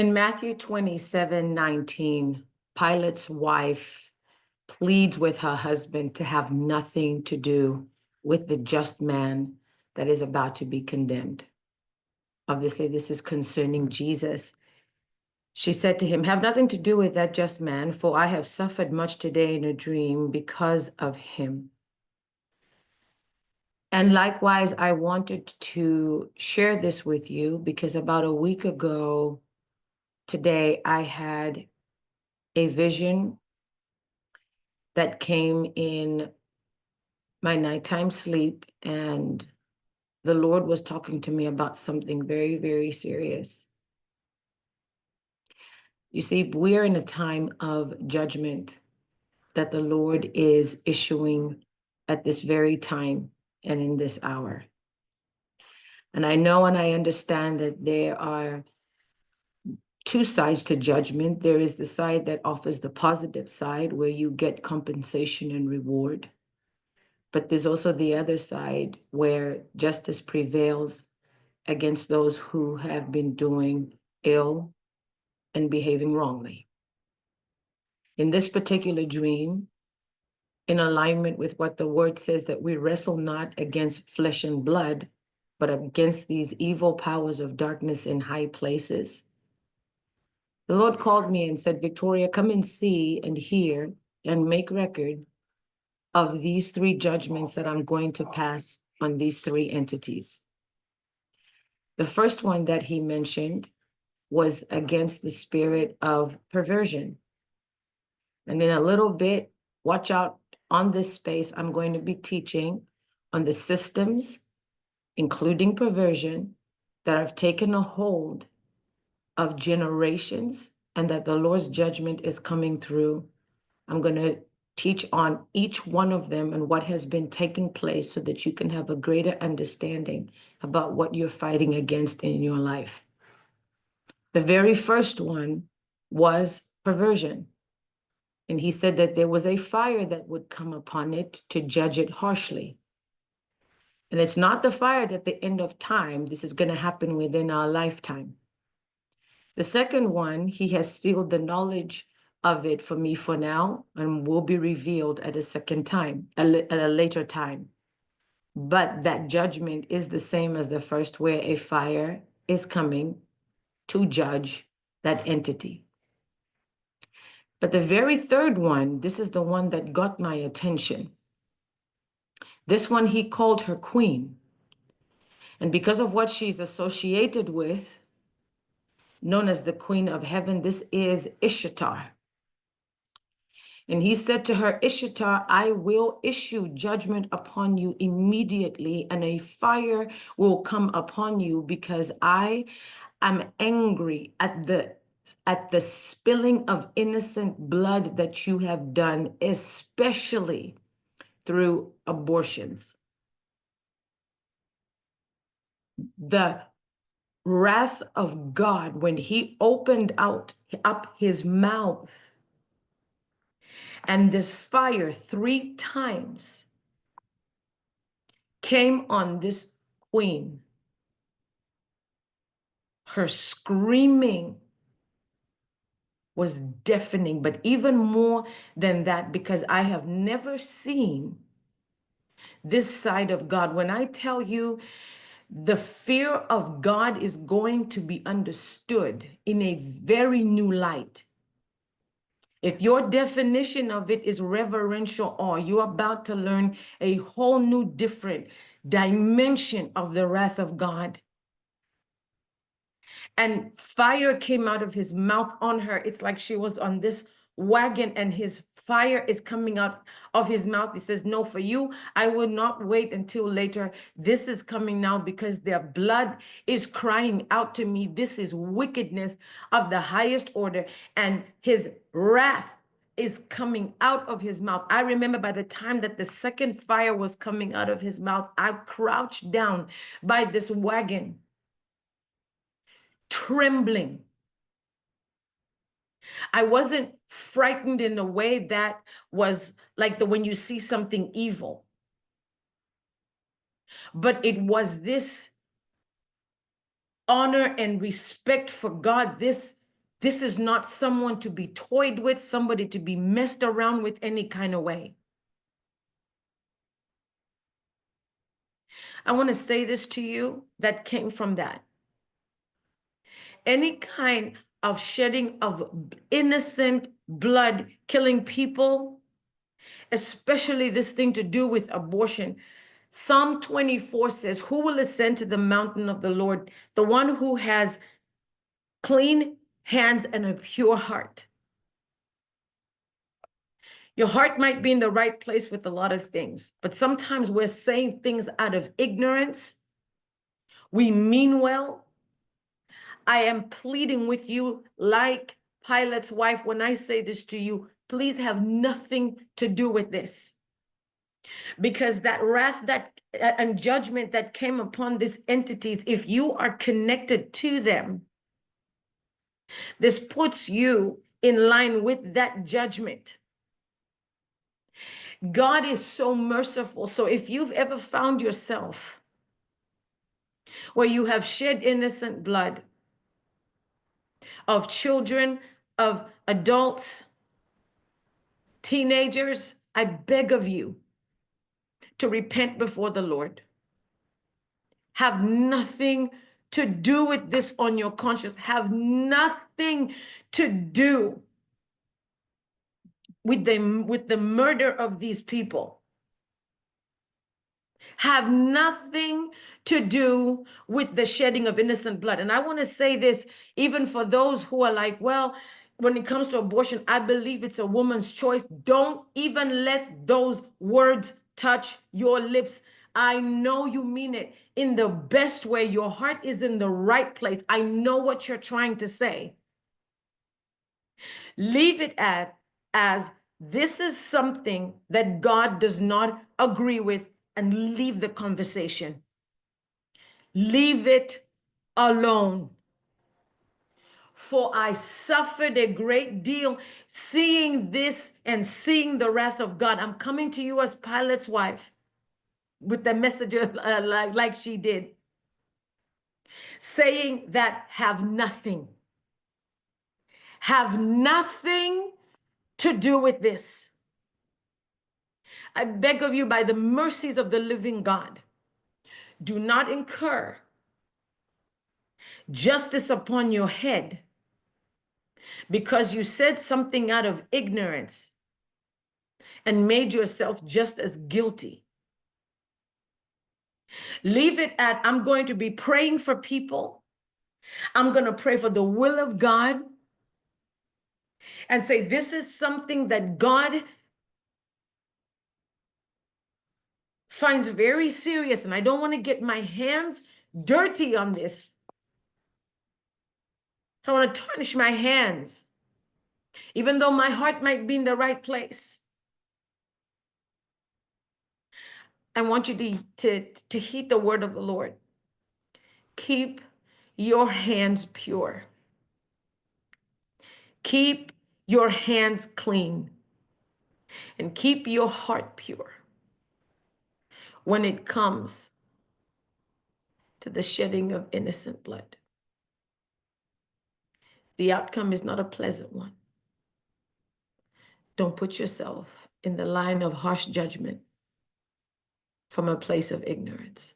In Matthew 27:19, Pilate's wife pleads with her husband to have nothing to do with the just man that is about to be condemned. Obviously, this is concerning Jesus. She said to him, "Have nothing to do with that just man, for I have suffered much today in a dream because of him." And likewise, I wanted to share this with you because about a week ago today, I had a vision that came in my nighttime sleep, and the Lord was talking to me about something very, very serious. You see, we're in a time of judgment that the Lord is issuing at this very time and in this hour. And I know and I understand that there are two sides to judgment. There is the side that offers the positive side where you get compensation and reward. But there's also the other side where justice prevails against those who have been doing ill and behaving wrongly. In this particular dream, in alignment with what the word says, that we wrestle not against flesh and blood, but against these evil powers of darkness in high places. The Lord called me and said, "Victoria, come and see and hear and make record of these three judgments that I'm going to pass on these three entities." The first one that he mentioned was against the spirit of perversion. And in a little bit, watch out on this space. I'm going to be teaching on the systems, including perversion, that have taken a hold of generations and that the Lord's judgment is coming through. I'm going to teach on each one of them and what has been taking place so that you can have a greater understanding about what you're fighting against in your life. The very first one was perversion. And he said that there was a fire that would come upon it to judge it harshly. And it's not the fire at the end of time. This is going to happen within our lifetime. The second one, he has sealed the knowledge of it for me for now and will be revealed at a second time, at a later time. But that judgment is the same as the first, where a fire is coming to judge that entity. But the very third one, this is the one that got my attention. This one, he called her queen. And because of what she's associated with, known as the Queen of Heaven, this is Ishtar. And he said to her, "Ishtar, I will issue judgment upon you immediately, and a fire will come upon you because I am angry at the spilling of innocent blood that you have done, especially through abortions." The wrath of God, when he opened up his mouth, and this fire 3 times came on this queen, her screaming was deafening. But even more than that, because I have never seen this side of God. When I tell you, the fear of God is going to be understood in a very new light. If your definition of it is reverential awe, you're about to learn a whole new different dimension of the wrath of God. And fire came out of his mouth on her. It's like she was on this wagon and his fire is coming out of his mouth. He says, "No, for you, I will not wait until later. This is coming now because their blood is crying out to me. This is wickedness of the highest order." And his wrath is coming out of his mouth. I remember by the time that the second fire was coming out of his mouth, I crouched down by this wagon, trembling. I wasn't frightened in a way that was like when you see something evil, but it was this honor and respect for God, this This is not someone to be toyed with, somebody to be messed around with any kind of way. I want to say this to you that came from that. Any kind of shedding of innocent blood, killing people, especially this thing to do with abortion. Psalm 24 says, who will ascend to the mountain of the Lord? The one who has clean hands and a pure heart. Your heart might be in the right place with a lot of things, but sometimes we're saying things out of ignorance. We mean well. I am pleading with you like Pilate's wife when I say this to you, please have nothing to do with this. Because that wrath and judgment that came upon these entities, if you are connected to them, this puts you in line with that judgment. God is so merciful. So if you've ever found yourself where you have shed innocent blood of children, of adults, teenagers, I beg of you to repent before the Lord. Have nothing to do with this on your conscience. Have nothing to do with the murder of these people. Have nothing to do with the shedding of innocent blood. And I want to say this, even for those who are like, well, when it comes to abortion, I believe it's a woman's choice. Don't even let those words touch your lips. I know you mean it in the best way. Your heart is in the right place. I know what you're trying to say. Leave it as this is something that God does not agree with, and leave the conversation. Leave it alone. For I suffered a great deal seeing this and seeing the wrath of God. I'm coming to you as Pilate's wife with the message like she did, saying that have nothing to do with this. I beg of you, by the mercies of the living God, do not incur justice upon your head because you said something out of ignorance and made yourself just as guilty. Leave it at, I'm going to be praying for people. I'm going to pray for the will of God and say, this is something that God finds very serious, and I don't want to get my hands dirty on this. I want to tarnish my hands, even though my heart might be in the right place. I want you to heed the word of the Lord. Keep your hands pure. Keep your hands clean. And keep your heart pure when it comes to the shedding of innocent blood. The outcome is not a pleasant one. Don't put yourself in the line of harsh judgment from a place of ignorance.